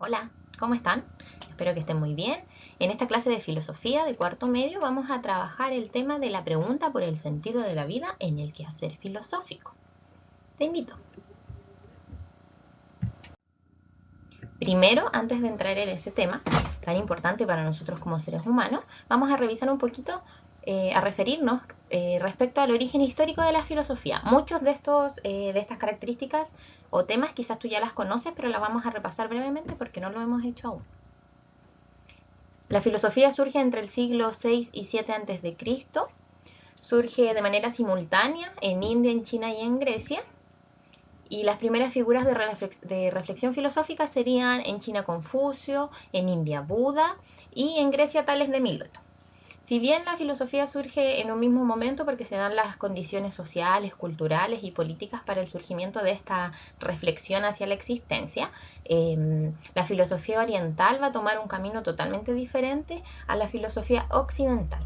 Hola, ¿cómo están? Espero que estén muy bien. En esta clase de filosofía de cuarto medio vamos a trabajar el tema de la pregunta por el sentido de la vida en el quehacer filosófico. Te invito. Primero, antes de entrar en ese tema tan importante para nosotros como seres humanos, vamos a revisar un poquito, a referirnos respecto al origen histórico de la filosofía. Muchos de estas características o temas quizás tú ya las conoces, pero las vamos a repasar brevemente porque no lo hemos hecho aún. La filosofía surge entre el siglo VI y VII a.C. Surge de manera simultánea en India, en China y en Grecia. Y las primeras figuras de reflexión filosófica serían en China Confucio, en India Buda y en Grecia Tales de Mileto. Si bien la filosofía surge en un mismo momento porque se dan las condiciones sociales, culturales y políticas para el surgimiento de esta reflexión hacia la existencia, la filosofía oriental va a tomar un camino totalmente diferente a la filosofía occidental,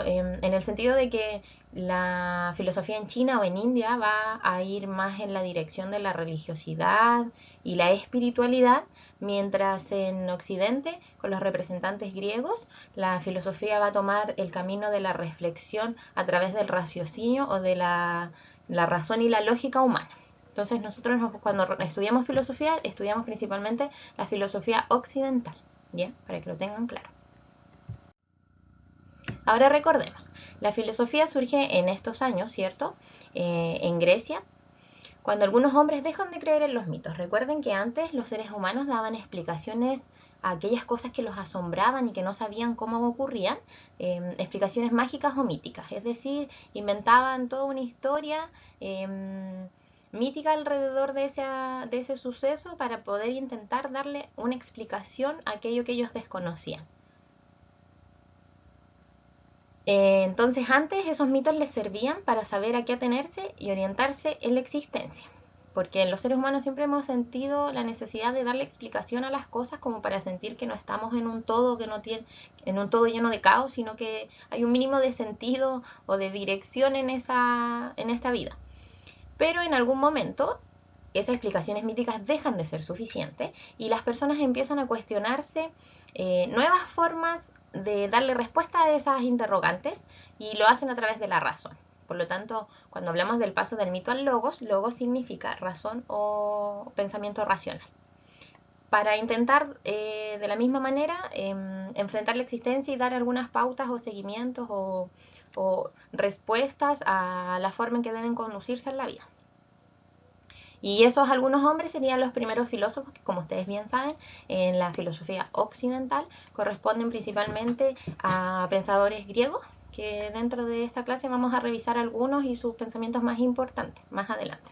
en el sentido de que la filosofía en China o en India va a ir más en la dirección de la religiosidad y la espiritualidad, mientras en Occidente, con los representantes griegos, la filosofía va a tomar el camino de la reflexión a través del raciocinio o de la razón y la lógica humana. Entonces nosotros cuando estudiamos filosofía, estudiamos principalmente la filosofía occidental, ¿ya? Para que lo tengan claro. Ahora recordemos, la filosofía surge en estos años, ¿cierto? En Grecia, cuando algunos hombres dejan de creer en los mitos. Recuerden que antes los seres humanos daban explicaciones a aquellas cosas que los asombraban y que no sabían cómo ocurrían, explicaciones mágicas o míticas, es decir, inventaban toda una historia mítica alrededor de ese suceso para poder intentar darle una explicación a aquello que ellos desconocían. Entonces antes esos mitos les servían para saber a qué atenerse y orientarse en la existencia. Porque los seres humanos siempre hemos sentido la necesidad de darle explicación a las cosas como para sentir que no estamos en un todo que no tiene, en un todo lleno de caos, sino que hay un mínimo de sentido o de dirección en esta vida. Pero en algún momento esas explicaciones míticas dejan de ser suficientes y las personas empiezan a cuestionarse nuevas formas de darle respuesta a esas interrogantes y lo hacen a través de la razón. Por lo tanto, cuando hablamos del paso del mito al logos, logos significa razón o pensamiento racional. Para intentar de la misma manera enfrentar la existencia y dar algunas pautas o seguimientos o respuestas a la forma en que deben conducirse en la vida. Y esos algunos hombres serían los primeros filósofos que, como ustedes bien saben, en la filosofía occidental corresponden principalmente a pensadores griegos, que dentro de esta clase vamos a revisar algunos y sus pensamientos más importantes más adelante.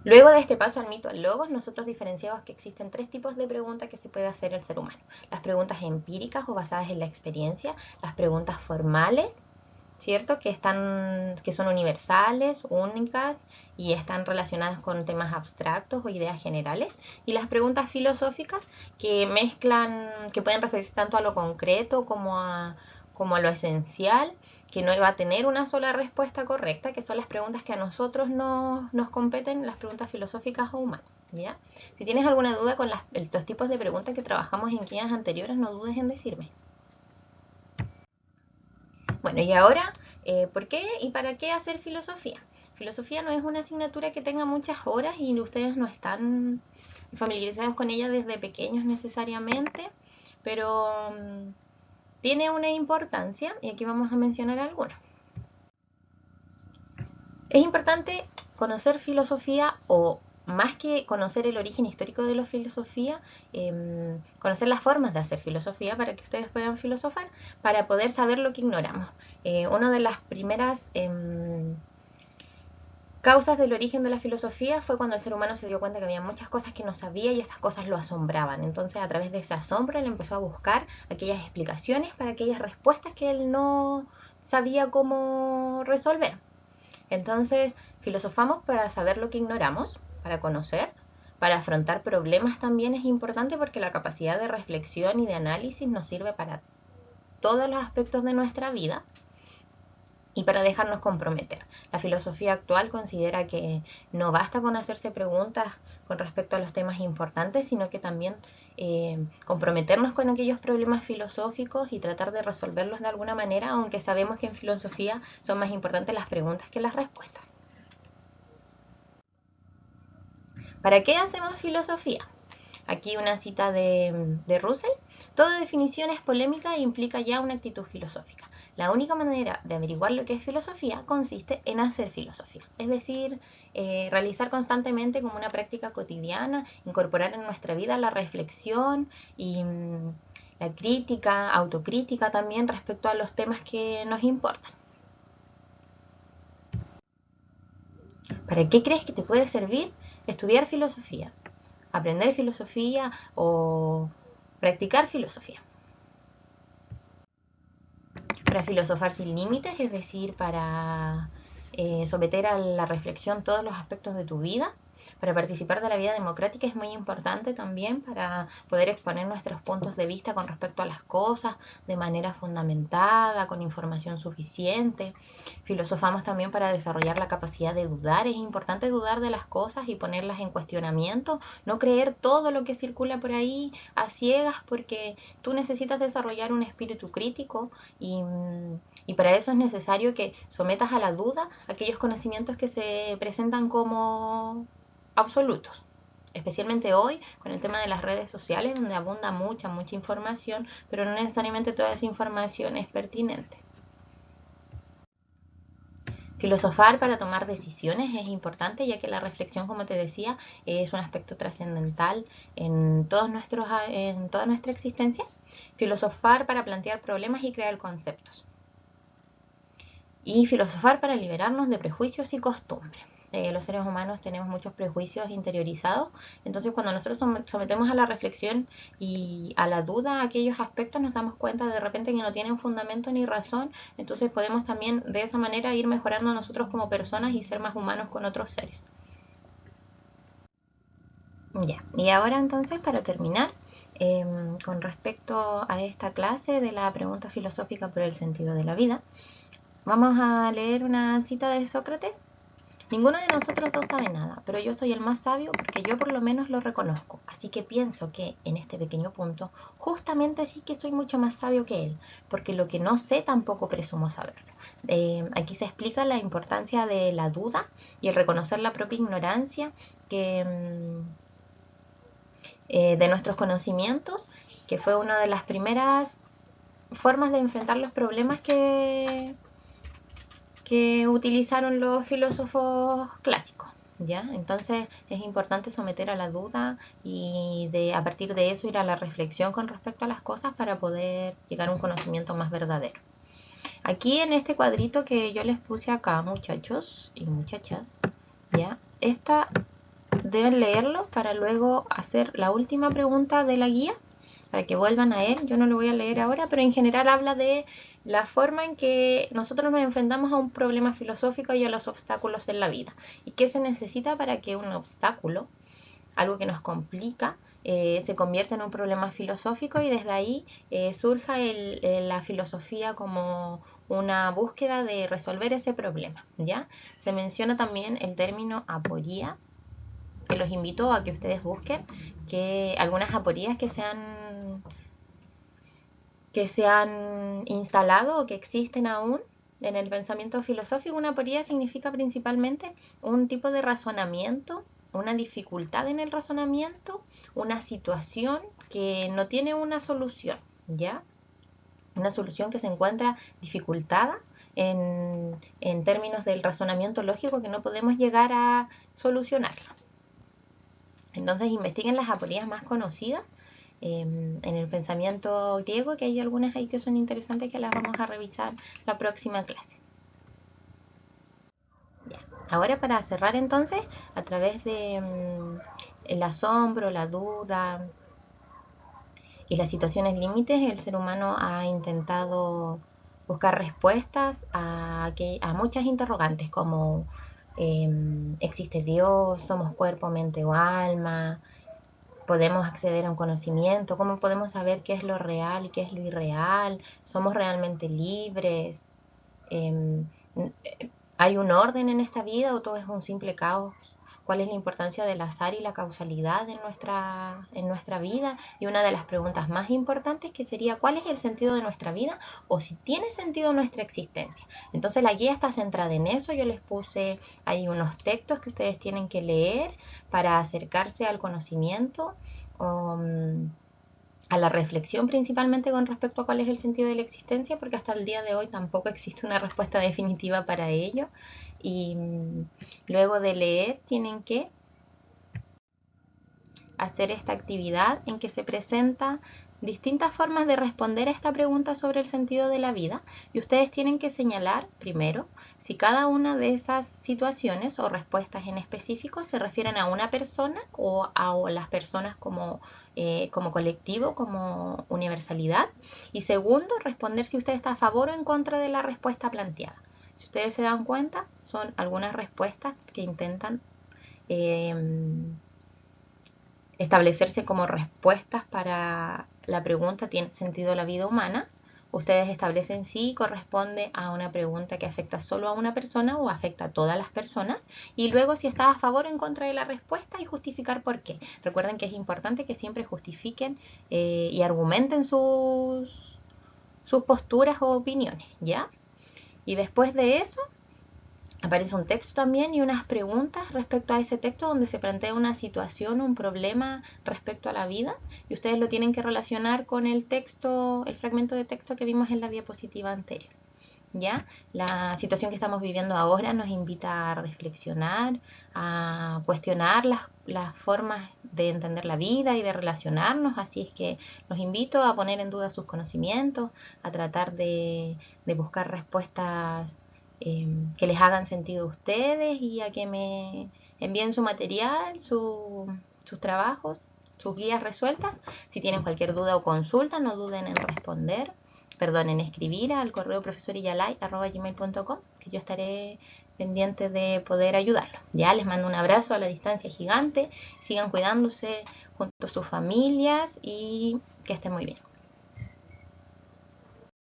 Luego de este paso al mito al logos, nosotros diferenciamos que existen tres tipos de preguntas que se puede hacer el ser humano. Las preguntas empíricas o basadas en la experiencia, las preguntas formales, ¿cierto? Que son universales, únicas y están relacionadas con temas abstractos o ideas generales. Y las preguntas filosóficas que mezclan, que pueden referirse tanto a lo concreto como a lo esencial, que no va a tener una sola respuesta correcta, que son las preguntas que a nosotros nos competen, las preguntas filosóficas o humanas. ¿Ya? Si tienes alguna duda con los tipos de preguntas que trabajamos en guías anteriores, no dudes en decirme. Bueno, y ahora, ¿por qué y para qué hacer filosofía? Filosofía no es una asignatura que tenga muchas horas y ustedes no están familiarizados con ella desde pequeños necesariamente, pero tiene una importancia y aquí vamos a mencionar algunas. Es importante conocer filosofía o más que conocer el origen histórico de la filosofía, conocer las formas de hacer filosofía para que ustedes puedan filosofar, para poder saber lo que ignoramos. Una de las primeras causas del origen de la filosofía fue cuando el ser humano se dio cuenta que había muchas cosas que no sabía y esas cosas lo asombraban. Entonces, a través de ese asombro, él empezó a buscar aquellas explicaciones para aquellas respuestas que él no sabía cómo resolver. Entonces, filosofamos para saber lo que ignoramos, para conocer, para afrontar problemas también es importante porque la capacidad de reflexión y de análisis nos sirve para todos los aspectos de nuestra vida. y para dejarnos comprometer. La filosofía actual considera que no basta con hacerse preguntas con respecto a los temas importantes, sino que también comprometernos con aquellos problemas filosóficos y tratar de resolverlos de alguna manera, aunque sabemos que en filosofía son más importantes las preguntas que las respuestas. ¿Para qué hacemos filosofía? Aquí una cita de Russell. Toda definición es polémica e implica ya una actitud filosófica. La única manera de averiguar lo que es filosofía consiste en hacer filosofía, es decir, realizar constantemente como una práctica cotidiana, incorporar en nuestra vida la reflexión y la crítica, autocrítica también respecto a los temas que nos importan. ¿Para qué crees que te puede servir estudiar filosofía? Aprender filosofía o practicar filosofía. Para filosofar sin límites, es decir, para someter a la reflexión todos los aspectos de tu vida. Para participar de la vida democrática es muy importante también para poder exponer nuestros puntos de vista con respecto a las cosas de manera fundamentada, con información suficiente. Filosofamos también para desarrollar la capacidad de dudar. Es importante dudar de las cosas y ponerlas en cuestionamiento, no creer todo lo que circula por ahí a ciegas, porque tú necesitas desarrollar un espíritu crítico y para eso es necesario que sometas a la duda aquellos conocimientos que se presentan como absolutos. Especialmente hoy con el tema de las redes sociales, donde abunda mucha información, pero no necesariamente toda esa información es pertinente. Filosofar para tomar decisiones es importante, ya que la reflexión, como te decía, es un aspecto trascendental en toda nuestra existencia. Filosofar para plantear problemas y crear conceptos. Y filosofar para liberarnos de prejuicios y costumbres. Los seres humanos tenemos muchos prejuicios interiorizados, entonces cuando nosotros sometemos a la reflexión y a la duda aquellos aspectos, nos damos cuenta de repente que no tienen fundamento ni razón, entonces podemos también de esa manera ir mejorando nosotros como personas y ser más humanos con otros seres. Ya, y ahora entonces para terminar, con respecto a esta clase de la pregunta filosófica por el sentido de la vida, vamos a leer una cita de Sócrates. Ninguno de nosotros dos sabe nada, pero yo soy el más sabio porque yo por lo menos lo reconozco. Así que pienso que en este pequeño punto, justamente sí que soy mucho más sabio que él, porque lo que no sé tampoco presumo saberlo. Aquí se explica la importancia de la duda y el reconocer la propia ignorancia de nuestros conocimientos, que fue una de las primeras formas de enfrentar los problemas que utilizaron los filósofos clásicos. ¿Ya? Entonces es importante someter a la duda y a partir de eso ir a la reflexión con respecto a las cosas para poder llegar a un conocimiento más verdadero. Aquí en este cuadrito que yo les puse acá, muchachos y muchachas, ¿ya? Deben leerlo para luego hacer la última pregunta de la guía, para que vuelvan a él. Yo no lo voy a leer ahora, pero en general habla de la forma en que nosotros nos enfrentamos a un problema filosófico y a los obstáculos en la vida. Y qué se necesita para que un obstáculo, algo que nos complica, se convierta en un problema filosófico y desde ahí surja la filosofía como una búsqueda de resolver ese problema. ¿Ya? Se menciona también el término aporía, que los invito a que ustedes busquen, que algunas aporías que se han instalado o que existen aún en el pensamiento filosófico. Una aporía significa principalmente un tipo de razonamiento, una dificultad en el razonamiento, una situación que no tiene una solución, ¿ya? Una solución que se encuentra dificultada en términos del razonamiento lógico, que no podemos llegar a solucionarla. Entonces investiguen las aporías más conocidas en el pensamiento griego, que hay algunas ahí que son interesantes, que las vamos a revisar la próxima clase. Ya. Ahora, para cerrar entonces, a través de el asombro, la duda y las situaciones límites, el ser humano ha intentado buscar respuestas a muchas interrogantes como ¿existe Dios? ¿Somos cuerpo, mente o alma? ¿Podemos acceder a un conocimiento? ¿Cómo podemos saber qué es lo real y qué es lo irreal? ¿Somos realmente libres? ¿Hay un orden en esta vida o todo es un simple caos? ¿Cuál es la importancia del azar y la causalidad en nuestra vida? Y una de las preguntas más importantes que sería ¿cuál es el sentido de nuestra vida? O si tiene sentido nuestra existencia. Entonces la guía está centrada en eso. Yo les puse ahí unos textos que ustedes tienen que leer para acercarse al conocimiento. A la reflexión principalmente con respecto a cuál es el sentido de la existencia, porque hasta el día de hoy tampoco existe una respuesta definitiva para ello. Y luego de leer tienen que hacer esta actividad en que se presenta distintas formas de responder a esta pregunta sobre el sentido de la vida, y ustedes tienen que señalar primero si cada una de esas situaciones o respuestas en específico se refieren a una persona o a las personas como colectivo, como universalidad, y segundo, responder si usted está a favor o en contra de la respuesta planteada. Si ustedes se dan cuenta, son algunas respuestas que intentan establecerse como respuestas para la pregunta ¿tiene sentido la vida humana? Ustedes establecen si corresponde a una pregunta que afecta solo a una persona o afecta a todas las personas, y luego si está a favor o en contra de la respuesta y justificar por qué. Recuerden que es importante que siempre justifiquen y argumenten sus posturas o opiniones, ¿ya? Y después de eso aparece un texto también y unas preguntas respecto a ese texto donde se plantea una situación, un problema respecto a la vida, y ustedes lo tienen que relacionar con el texto, el fragmento de texto que vimos en la diapositiva anterior. ¿Ya? La situación que estamos viviendo ahora nos invita a reflexionar, a cuestionar las formas de entender la vida y de relacionarnos, así es que los invito a poner en duda sus conocimientos, a tratar de buscar respuestas que les hagan sentido a ustedes y a que me envíen su material, sus trabajos, sus guías resueltas. Si tienen cualquier duda o consulta, no duden en responder, en escribir al correo profesoriyalay@gmail.com, que yo estaré pendiente de poder ayudarlos. Ya les mando un abrazo a la distancia gigante, sigan cuidándose junto a sus familias y que estén muy bien.